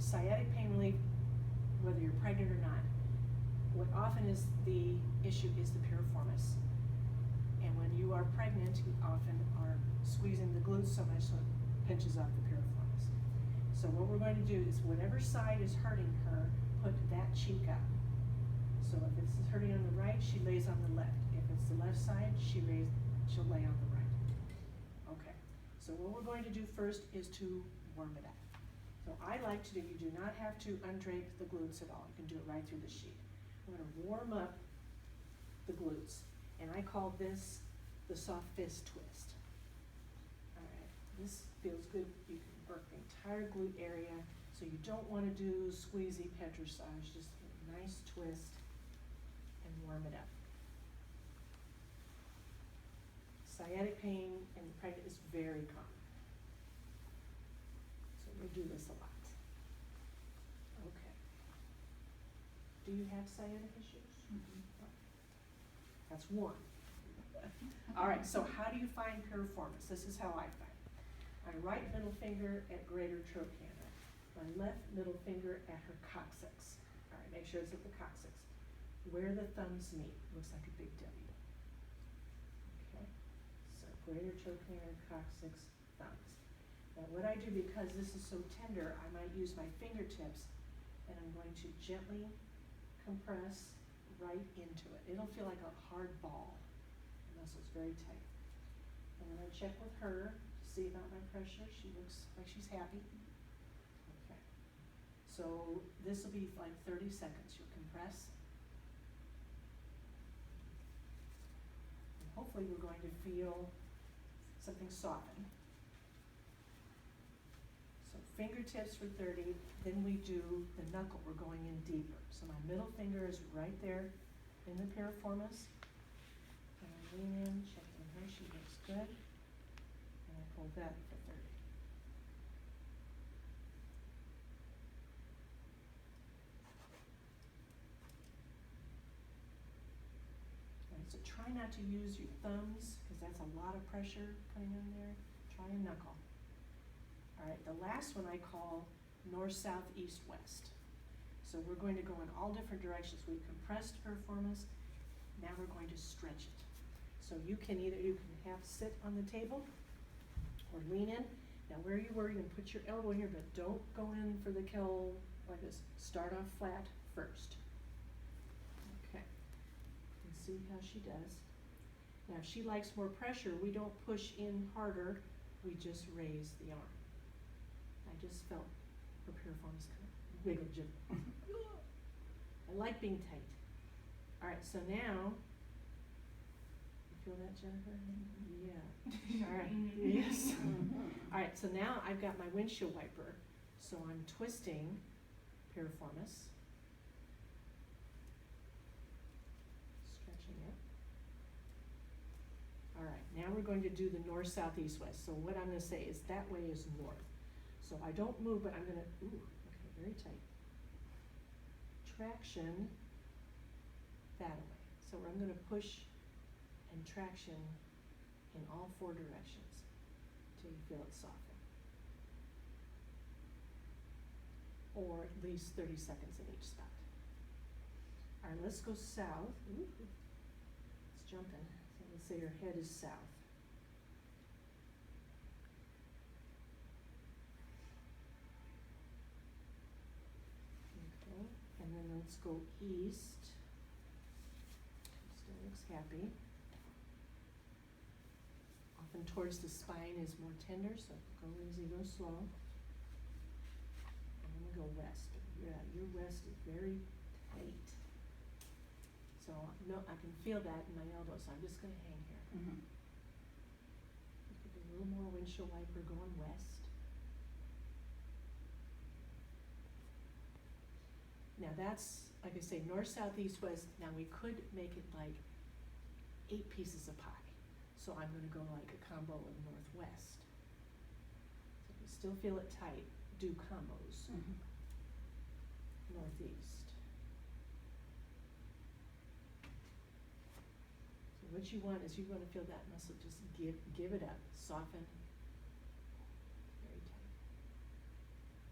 sciatic pain relief, whether you're pregnant or not, what often is the issue is the piriformis. And when you are pregnant, you often are squeezing the glutes so much so it pinches off the piriformis. So what we're going to do is whatever side is hurting her, put that cheek up. So if it's hurting on the right, she lays on the left. If it's the left side, she'll lay on the right. Okay, so what we're going to do first is to warm it up. So I like to do, you do not have to undrape the glutes at all. You can do it right through the sheet. I'm gonna warm up the glutes, and I call this the soft fist twist. All right, this feels good. You can work the entire glute area, so you don't wanna do squeezy petrissage, just a nice twist and warm it up. Sciatic pain in pregnant is very common. So we'll do this a lot. Okay. Do you have sciatic issues? Mm-hmm. That's one. All right, so how do you find piriformis? This is how I find it. My right middle finger at greater trochanter, my left middle finger at her coccyx. All right, make sure it's at the coccyx. Where the thumbs meet, looks like a big W. Okay, so greater trochanter, coccyx, thumbs. Now what I do, because this is so tender, I might use my fingertips and I'm going to gently compress right into it. It'll feel like a hard ball. The muscle's very tight. And then I check with her to see about my pressure. She looks like she's happy. Okay. So this will be like 30 seconds. You'll compress. And hopefully we're going to feel something soften. So fingertips for 30, then we do the knuckle. We're going in deeper. So my middle finger is right there in the piriformis. And I lean in, check in her, she looks good. And I pull that for 30. All right, so try not to use your thumbs, because that's a lot of pressure coming in there. Try a knuckle. All right, the last one I call north, south, east, west. So we're going to go in all different directions. We've compressed piriformis. Now we're going to stretch it. So you can have sit on the table or lean in. Now where you were, you can put your elbow here, but don't go in for the kill like this. Start off flat first. Okay, and see how she does. Now if she likes more pressure, we don't push in harder, we just raise the arm. I just felt her piriformis kind of wiggle jiggle. I like being tight. All right, so now, you feel that, Jennifer? Yeah. All right, yes. All right, so now I've got my windshield wiper. So I'm twisting piriformis, stretching it. All right, now we're going to do the north, south, east, west. So what I'm gonna say is that way is north. So I don't move, but I'm gonna, okay, very tight. Traction that way. So I'm gonna push and traction in all four directions until you feel it soften. Or at least 30 seconds in each spot. All right, let's go south. Ooh, it's jumping. So let's say your head is south. Okay, and then let's go east. Still looks happy. Often towards the spine is more tender, so go easy, go slow. I'm gonna go west. Yeah, your west is very tight. So no, I can feel that in my elbow, so I'm just gonna hang here. Mm-hmm. Give it a little more windshield wiper going west. Now that's, like I say, north, south, east, west. Now we could make it like 8 pieces of pie. So I'm gonna go like a combo of northwest. So if you still feel it tight, do combos. Mm-hmm. Northeast. So what you want is you want to feel that muscle just give it up, soften